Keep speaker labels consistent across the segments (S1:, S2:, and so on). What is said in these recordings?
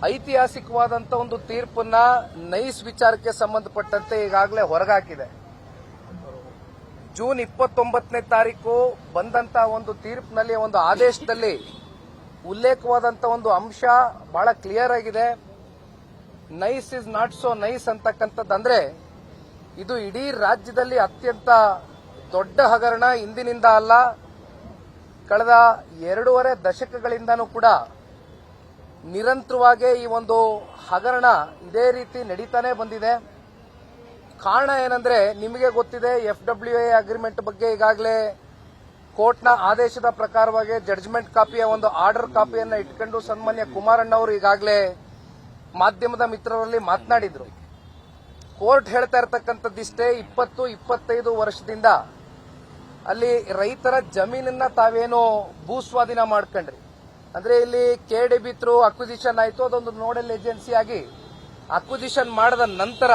S1: ಐತಿಹಾಸಿಕವಾದಂತ ಒಂದು ತೀರ್ಪನ್ನ ನೈಸ್ ವಿಚಾರಕ್ಕೆ ಸಂಬಂಧಪಟ್ಟಂತೆ ಈಗಾಗಲೇ ಹೊರಗಾಕಿದೆ. ಜೂನ್ 29ನೇ ತಾರೀಕು ಬಂದಂತ ಒಂದು ತೀರ್ಪಿನಲ್ಲಿ, ಒಂದು ಆದೇಶದಲ್ಲಿ ಉಲ್ಲೇಖವಾದಂತ ಒಂದು ಅಂಶ ಬಹಳ ಕ್ಲಿಯರ್ ಆಗಿದೆ. Nice is not so nice ಅಂತಕ್ಕಂಥದ್ದು. ಅಂದ್ರೆ ಇದು ಇಡೀ ರಾಜ್ಯದಲ್ಲಿ ಅತ್ಯಂತ ದೊಡ್ಡ ಹಗರಣ. ಇಂದಿನಿಂದ ಅಲ್ಲ, ಕಳೆದ 2.5 ದಶಕಗಳಿಂದನೂ ಕೂಡ ನಿರಂತರವಾಗಿ ಈ ಒಂದು ಹಗರಣ ಇದೇ ರೀತಿ ನಡೀತಾನೆ ಬಂದಿದೆ. ಕಾರಣ ಏನಂದ್ರೆ, ನಿಮಗೆ ಗೊತ್ತಿದೆ, FWA ಅಗ್ರಿಮೆಂಟ್ ಬಗ್ಗೆ ಈಗಾಗಲೇ ಕೋರ್ಟ್ನ ಆದೇಶದ ಪ್ರಕಾರವಾಗಿ ಜಡ್ಜ್ಮೆಂಟ್ ಕಾಪಿಯ ಒಂದು ಆರ್ಡರ್ ಕಾಪಿಯನ್ನು ಇಟ್ಕೊಂಡು ಸನ್ಮಾನ್ಯ ಕುಮಾರಣ್ಣ ಅವರು ಈಗಾಗಲೇ ಮಾಧ್ಯಮದ ಮಿತ್ರರಲ್ಲಿ ಮಾತನಾಡಿದ್ರು. ಕೋರ್ಟ್ ಹೇಳ್ತಾ ಇರತಕ್ಕಂಥದ್ದಿಷ್ಟೇ, 20-25 ವರ್ಷದಿಂದ ಅಲ್ಲಿ ರೈತರ ಜಮೀನನ್ನ ತಾವೇನು ಭೂಸ್ವಾಧೀನ ಮಾಡ್ಕೊಂಡ್ರಿ. ಅಂದ್ರೆ ಇಲ್ಲಿ KDB ಥ್ರೂ ಅಕ್ವಿಸಿಷನ್ ಆಯಿತು, ಅದೊಂದು ನೋಡಲ್ ಏಜೆನ್ಸಿ ಆಗಿ ಅಕ್ವಿಸಿಷನ್ ಮಾಡಿದ ನಂತರ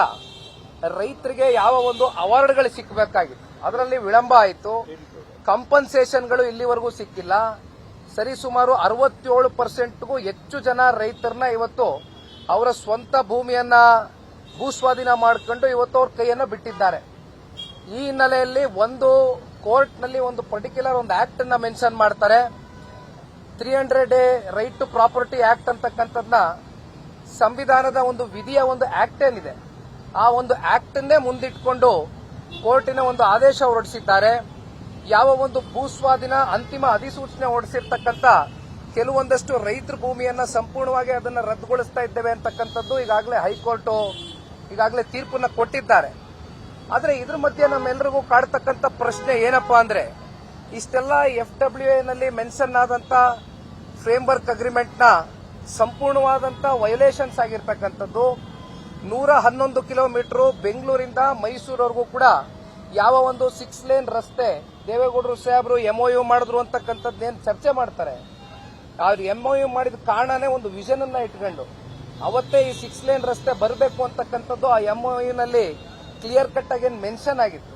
S1: ರೈತರಿಗೆ ಯಾವ ಒಂದು ಅವಾರ್ಡ್ಗಳು ಸಿಕ್ಕಬೇಕಾಗಿತ್ತು, ಅದರಲ್ಲಿ ವಿಳಂಬ ಆಯಿತು. ಕಂಪನ್ಸೇಷನ್ಗಳು ಇಲ್ಲಿವರೆಗೂ ಸಿಕ್ಕಿಲ್ಲ. ಸರಿಸುಮಾರು 67%ಗೂ ಹೆಚ್ಚು ಜನ ರೈತರನ್ನ ಇವತ್ತು ಅವರ ಸ್ವಂತ ಭೂಮಿಯನ್ನ ಭೂಸ್ವಾಧೀನ ಮಾಡಿಕೊಂಡು ಇವತ್ತು ಅವ್ರ ಕೈಯನ್ನ ಬಿಟ್ಟಿದ್ದಾರೆ. ಈ ಹಿನ್ನೆಲೆಯಲ್ಲಿ ಒಂದು ಕೋರ್ಟ್ನಲ್ಲಿ ಒಂದು ಪರ್ಟಿಕ್ಯುಲರ್ ಒಂದು ಆಕ್ಟ್ ಅನ್ನ ಮೆನ್ಷನ್ ಮಾಡ್ತಾರೆ. 300 day right to property act ಅಂತಕ್ಕಂಥದ್ದನ್ನ ಸಂವಿಧಾನದ ಒಂದು ವಿಧಿಯ ಒಂದು ಆಕ್ಟ್ ಏನಿದೆ, ಆ ಒಂದು ಆಕ್ಟ್ ಅನ್ನೇ ಮುಂದಿಟ್ಕೊಂಡು ಕೋರ್ಟಿನ ಒಂದು ಆದೇಶ ಹೊರಡಿಸಿದ್ದಾರೆ. ಯಾವ ಒಂದು ಭೂಸ್ವಾಧೀನ ಅಂತಿಮ ಅಧಿಸೂಚನೆ ಹೊರಡಿಸಿರ್ತಕ್ಕಂಥ ಕೆಲವೊಂದಷ್ಟು ರೈತರ ಭೂಮಿಯನ್ನ ಸಂಪೂರ್ಣವಾಗಿ ಅದನ್ನು ರದ್ದುಗೊಳಿಸ್ತಾ ಇದ್ದೇವೆ ಅಂತಕ್ಕಂಥದ್ದು ಈಗಾಗಲೇ ಹೈಕೋರ್ಟ್ ಈಗಾಗಲೇ ತೀರ್ಪನ್ನ ಕೊಟ್ಟಿದ್ದಾರೆ. ಆದರೆ ಇದ್ರ ಮಧ್ಯೆ ನಮ್ಮೆಲ್ಲರಿಗೂ ಕಾಡ್ತಕ್ಕಂಥ ಪ್ರಶ್ನೆ ಏನಪ್ಪಾ ಅಂದ್ರೆ, ಇಷ್ಟೆಲ್ಲ FWA ನಲ್ಲಿ ಮೆನ್ಷನ್ ಆದಂತ ಫ್ರೇಮ್ವರ್ಕ್ ಅಗ್ರಿಮೆಂಟ್ ನ ಸಂಪೂರ್ಣವಾದಂತ ವಯೋಲೇಷನ್ಸ್ ಆಗಿರ್ತಕ್ಕಂಥದ್ದು. 111 ಕಿಲೋಮೀಟರ್ ಬೆಂಗಳೂರಿಂದ ಮೈಸೂರವರೆಗೂ ಕೂಡ ಯಾವ ಒಂದು 6 ಲೇನ್ ರಸ್ತೆ ದೇವೇಗೌಡರು ಸಾಹೇಬರು MOU ಮಾಡಿದ್ರು ಅಂತಕ್ಕಂಥದ್ದೇನು ಚರ್ಚೆ ಮಾಡ್ತಾರೆ. ಅವ್ರು MOU ಮಾಡಿದ ಕಾರಣನೇ ಒಂದು ವಿಷನ್ ಅನ್ನ ಇಟ್ಕೊಂಡು ಅವತ್ತೇ ಈ 6 ಲೇನ್ ರಸ್ತೆ ಬರಬೇಕು ಅಂತಕ್ಕಂಥದ್ದು ಆ MOU ನಲ್ಲಿ ಕ್ಲಿಯರ್ ಕಟ್ ಆಗಿ ಮೆನ್ಷನ್ ಆಗಿತ್ತು.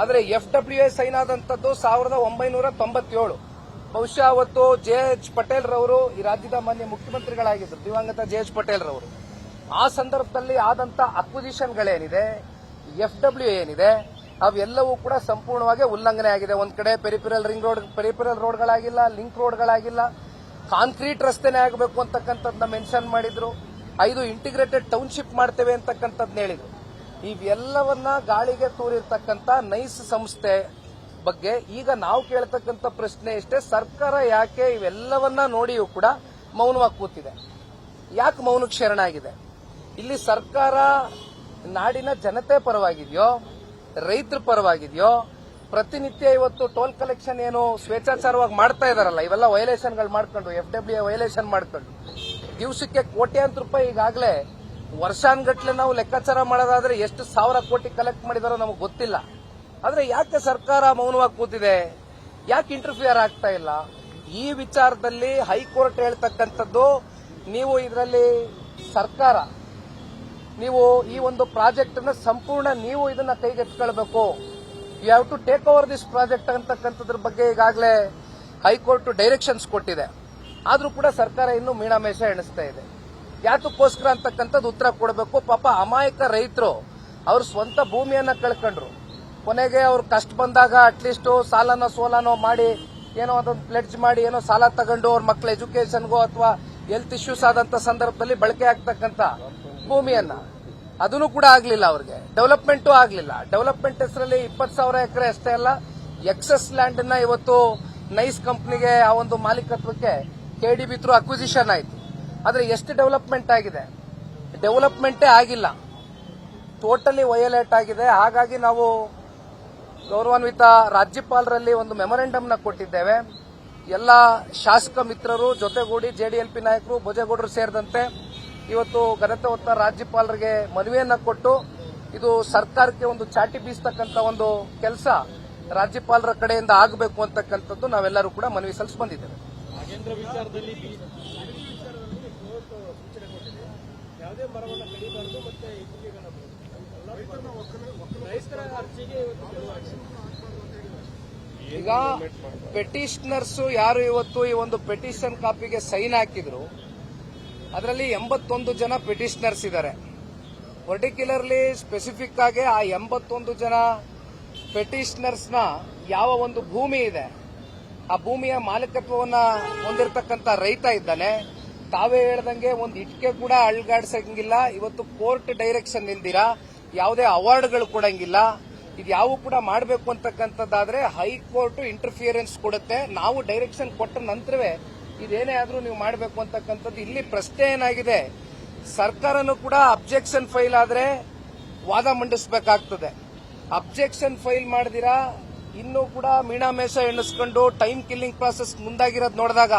S1: ಆದರೆ FWA ಸೈನ್ ಆದಂತದ್ದು 1997. ಬಹುಶಃ ಅವತ್ತು JH ಪಟೇಲ್ ರವರು ಈ ರಾಜ್ಯದ ಮಾನ್ಯ ಮುಖ್ಯಮಂತ್ರಿಗಳಾಗಿದ್ದರು, ದಿವಂಗತ JH ಪಟೇಲ್ ರವರು. ಆ ಸಂದರ್ಭದಲ್ಲಿ ಆದಂತ ಅಕ್ವಿಸಿಷನ್ಗಳೇನಿದೆ, FWA ಏನಿದೆ, ಅವೆಲ್ಲವೂ ಕೂಡ ಸಂಪೂರ್ಣವಾಗಿ ಉಲ್ಲಂಘನೆ ಆಗಿದೆ. ಒಂದ್ ಕಡೆ ಪೆರಿಫೆರಲ್ ರೋಡ್ಗಳಾಗಿಲ್ಲ, ಲಿಂಕ್ ರೋಡ್ಗಳಾಗಿಲ್ಲ, ಕಾಂಕ್ರೀಟ್ ರಸ್ತೆನೇ ಆಗಬೇಕು ಅಂತಕ್ಕಂಥದ್ದನ್ನ ಮೆನ್ಷನ್ ಮಾಡಿದ್ರು. 5 ಇಂಟಿಗ್ರೇಟೆಡ್ ಟೌನ್ಶಿಪ್ ಮಾಡ್ತೇವೆ ಅಂತಕ್ಕಂಥದ್ದನ್ನ ಹೇಳಿದ್ರು. ಇವೆಲ್ಲವನ್ನ ಗಾಳಿಗೆ ತೂರಿರ್ತಕ್ಕಂಥ ನೈಸ್ ಸಂಸ್ಥೆ ಬಗ್ಗೆ ಈಗ ನಾವು ಕೇಳ್ತಕ್ಕಂಥ ಪ್ರಶ್ನೆ ಇಷ್ಟೇ, ಸರ್ಕಾರ ಯಾಕೆ ಇವೆಲ್ಲವನ್ನ ನೋಡಿಯೂ ಕೂಡ ಮೌನವಾಗಿ ಕೂತಿದೆ? ಯಾಕೆ ಮೌನಕ್ಕೆ ಶರಣಾಗಿದೆ? ಇಲ್ಲಿ ಸರ್ಕಾರ ನಾಡಿನ ಜನತೆ ಪರವಾಗಿದೆಯೋ, ರೈತರ ಪರವಾಗಿದೆಯೋ? ಪ್ರತಿನಿತ್ಯ ಇವತ್ತು ಟೋಲ್ ಕಲೆಕ್ಷನ್ ಏನು ಸ್ವೇಚ್ಛಾಚಾರವಾಗಿ ಮಾಡ್ತಾ ಇದಾರಲ್ಲ, ಇವೆಲ್ಲ ವಯೋಲೇಷನ್ಗಳು ಮಾಡ್ಕೊಂಡು, FWA ವಯೋಲೇಷನ್ ಮಾಡ್ಕೊಂಡು ದಿವಸಕ್ಕೆ ಕೋಟ್ಯಾಂತರ ರೂಪಾಯಿ ಈಗಾಗಲೇ ವರ್ಷಾನ್ಗಟ್ಲೆ ನಾವು ಲೆಕ್ಕಾಚಾರ ಮಾಡೋದಾದ್ರೆ ಎಷ್ಟು ಸಾವಿರ ಕೋಟಿ ಕಲೆಕ್ಟ್ ಮಾಡಿದಾರೋ ನಮಗೆ ಗೊತ್ತಿಲ್ಲ. ಆದ್ರೆ ಯಾಕೆ ಸರ್ಕಾರ ಮೌನವಾಗಿ ಕೂತಿದೆ? ಯಾಕೆ ಇಂಟರ್ಫಿಯರ್ ಆಗ್ತಾ ಇಲ್ಲ? ಈ ವಿಚಾರದಲ್ಲಿ ಹೈಕೋರ್ಟ್ ಹೇಳ್ತಕ್ಕಂಥದ್ದು, ನೀವು ಇದರಲ್ಲಿ ಸರ್ಕಾರ ನೀವು ಈ ಒಂದು ಪ್ರಾಜೆಕ್ಟ್ ಅನ್ನು ಸಂಪೂರ್ಣ ನೀವು ಇದನ್ನ ಕೈಗೆತ್ತಿಕೊಳ್ಬೇಕು, you have to take over this project ಅಂತಕ್ಕಂಥದ್ರ ಬಗ್ಗೆ ಈಗಾಗಲೇ ಹೈಕೋರ್ಟ್ ಡೈರೆಕ್ಷನ್ಸ್ ಕೊಟ್ಟಿದೆ. ಆದ್ರೂ ಕೂಡ ಸರ್ಕಾರ ಇನ್ನೂ ಮೀನಾಮೇಷ ಎಣಿಸ್ತಾ ಇದೆ. ಯಾತಕ್ಕೋಸ್ಕರ ಅಂತಕ್ಕಂಥದ್ದು ಉತ್ತರ ಕೊಡಬೇಕು. ಪಾಪ ಅಮಾಯಕ ರೈತರು ಅವ್ರ ಸ್ವಂತ ಭೂಮಿಯನ್ನ ಕಳ್ಕೊಂಡ್ರು. ಕೊನೆಗೆ ಅವ್ರು ಕಷ್ಟ ಬಂದಾಗ ಅಟ್ಲೀಸ್ಟ್ ಸಾಲನೋ ಸೋಲನೋ ಮಾಡಿ ಏನೋ ಅದೊಂದು ಪ್ಲೆಡ್ಜ್ ಮಾಡಿ ಏನೋ ಸಾಲ ತಗೊಂಡು ಅವ್ರ ಮಕ್ಕಳ ಎಜುಕೇಶನ್ಗೋ ಅಥವಾ ಹೆಲ್ತ್ ಇಶ್ಯೂಸ್ ಆದಂತ ಸಂದರ್ಭದಲ್ಲಿ ಬಳಕೆ ಆಗ್ತಕ್ಕಂಥ ಭೂಮಿಯನ್ನ ಅದನ್ನು ಕೂಡ ಆಗ್ಲಿಲ್ಲ. ಅವ್ರಿಗೆ ಡೆವಲಪ್ಮೆಂಟು ಆಗ್ಲಿಲ್ಲ. ಡೆವಲಪ್ಮೆಂಟ್ ಹೆಸರಲ್ಲಿ 20,000 ಎಕರೆ ಅಷ್ಟೇ ಅಲ್ಲ, ಎಕ್ಸೆಸ್ ಲ್ಯಾಂಡ್ ಅನ್ನ ಇವತ್ತು ನೈಸ್ ಕಂಪನಿಗೆ ಆ ಒಂದು ಮಾಲೀಕತ್ವಕ್ಕೆ KDB ಥ್ರೂ ಅಕ್ವಿಸಿಷನ್ ಆಯಿತು. ಆದ್ರೆ ಎಷ್ಟು ಡೆವಲಪ್ಮೆಂಟ್ ಆಗಿದೆ? ಡೆವಲಪ್ಮೆಂಟೇ ಆಗಿಲ್ಲ, ಟೋಟಲಿ ವಯೋಲೇಟ್ ಆಗಿದೆ. ಹಾಗಾಗಿ ನಾವು ಗೌರವಾನ್ವಿತ ರಾಜ್ಯಪಾಲರಲ್ಲಿ ಒಂದು ಮೆಮೊರೆಂಡಮ್ನ ಕೊಟ್ಟಿದ್ದೇವೆ. ಎಲ್ಲ ಶಾಸಕ ಮಿತ್ರರು ಜೊತೆಗೂಡಿ JDLP ನಾಯಕರು, ಭೋಜೇಗೌಡರು ಸೇರಿದಂತೆ ಇವತ್ತು ಘನತೆ ಹೊತ್ತ ರಾಜ್ಯಪಾಲರಿಗೆ ಮನವಿಯನ್ನ ಕೊಟ್ಟು ಇದು ಸರ್ಕಾರಕ್ಕೆ ಒಂದು ಚಾಟಿ ಬೀಸ್ತಕ್ಕಂಥ ಒಂದು ಕೆಲಸ ರಾಜ್ಯಪಾಲರ ಕಡೆಯಿಂದ ಆಗಬೇಕು ಅಂತಕ್ಕಂಥದ್ದು ನಾವೆಲ್ಲರೂ ಕೂಡ ಮನವಿ ಸಲ್ಲಿಸಿ ಬಂದಿದ್ದೇವೆ.
S2: ಯಾವುದೇ ಮರವನ್ನು ಕಡಿಬಾರದು ಮತ್ತೆ
S1: ಈಗ ಪೆಟಿಷನರ್ಸ್ ಯಾರು ಇವತ್ತು ಈ ಒಂದು ಪೆಟಿಷನ್ ಕಾಪಿಗೆ ಸೈನ್ ಹಾಕಿದ್ರು, ಅದರಲ್ಲಿ 81 ಜನ ಪಿಟಿಷನರ್ಸ್ ಇದ್ದಾರೆ. ಪರ್ಟಿಕ್ಯುಲರ್ಲಿ ಸ್ಪೆಸಿಫಿಕ್ ಆಗಿ ಆ 81 ಜನ ಪಿಟಿಷನರ್ಸ್ನ ಯಾವ ಒಂದು ಭೂಮಿ ಇದೆ, ಆ ಭೂಮಿಯ ಮಾಲೀಕತ್ವವನ್ನ ಹೊಂದಿರತಕ್ಕಂತ ರೈತ ಇದ್ದಾನೆ. ತಾವೇ ಹೇಳ್ದಂಗೆ ಒಂದು ಇಟ್ಕೆ ಕೂಡ ಅಳ್ಗಾಡ್ಸಂಗಿಲ್ಲ. ಇವತ್ತು ಕೋರ್ಟ್ ಡೈರೆಕ್ಷನ್ ಇಲ್ದಿರಾ ಯಾವುದೇ ಅವಾರ್ಡ್ಗಳು ಕೊಡಂಗಿಲ್ಲ. ಇದ್ಯಾವು ಕೂಡ ಮಾಡಬೇಕು ಅಂತಕ್ಕಂಥದ್ದಾದ್ರೆ ಹೈಕೋರ್ಟ್ ಇಂಟರ್ಫಿಯರೆನ್ಸ್ ಕೊಡುತ್ತೆ. ನಾವು ಡೈರೆಕ್ಷನ್ ಕೊಟ್ಟ ನಂತರವೇ ಇದೇನೇ ಆದ್ರೂ ನೀವು ಮಾಡಬೇಕು ಅಂತಕ್ಕಂಥದ್ದು. ಇಲ್ಲಿ ಪ್ರಶ್ನೆ ಏನಾಗಿದೆ, ಸರ್ಕಾರನೂ ಕೂಡ ಅಬ್ಜೆಕ್ಷನ್ ಫೈಲ್ ಆದ್ರೆ ವಾದ ಮಂಡಿಸಬೇಕಾಗ್ತದೆ. ಅಬ್ಜೆಕ್ಷನ್ ಫೈಲ್ ಮಾಡದಿರಾ ಇನ್ನೂ ಕೂಡ ಮೀನಾಮೇಷ ಎಣಿಸ್ಕೊಂಡು ಟೈಮ್ ಕಿಲ್ಲಿಂಗ್ ಪ್ರಾಸೆಸ್ ಮುಂದಾಗಿರೋದು ನೋಡಿದಾಗ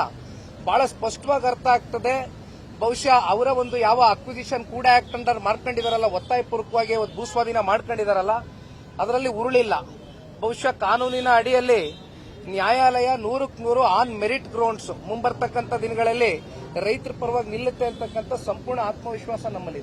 S1: ಬಹಳ ಸ್ಪಷ್ಟವಾಗಿ ಅರ್ಥ ಆಗ್ತದೆ. ಬಹುಶಃ ಅವರ ಒಂದು ಯಾವ ಅಕ್ವಿಸಿಷನ್ ಕೂಡ ಆಕ್ಟ್ ಅಂಡರ್ ಮಾಡ್ಕೊಂಡಿದಾರಲ್ಲ, ಒತ್ತಾಯಪೂರ್ವಕವಾಗಿ ಭೂಸ್ವಾಧೀನ ಮಾಡ್ಕೊಂಡಿದಾರಲ್ಲ, ಅದರಲ್ಲಿ ಉರುಳಿಲ್ಲ. ಬಹುಶಃ ಕಾನೂನಿನ ಅಡಿಯಲ್ಲಿ ನ್ಯಾಯಾಲಯ 100% ಆನ್ ಮೆರಿಟ್ ಗ್ರೌಂಡ್ಸ್ ಮುಂಬರ್ತಕ್ಕಂಥ ದಿನಗಳಲ್ಲಿ ರೈತರ ಪರವಾಗಿ ನಿಲ್ಲುತ್ತೆ ಅಂತಕ್ಕಂಥ ಸಂಪೂರ್ಣ ಆತ್ಮವಿಶ್ವಾಸ ನಮ್ಮಲ್ಲಿದೆ.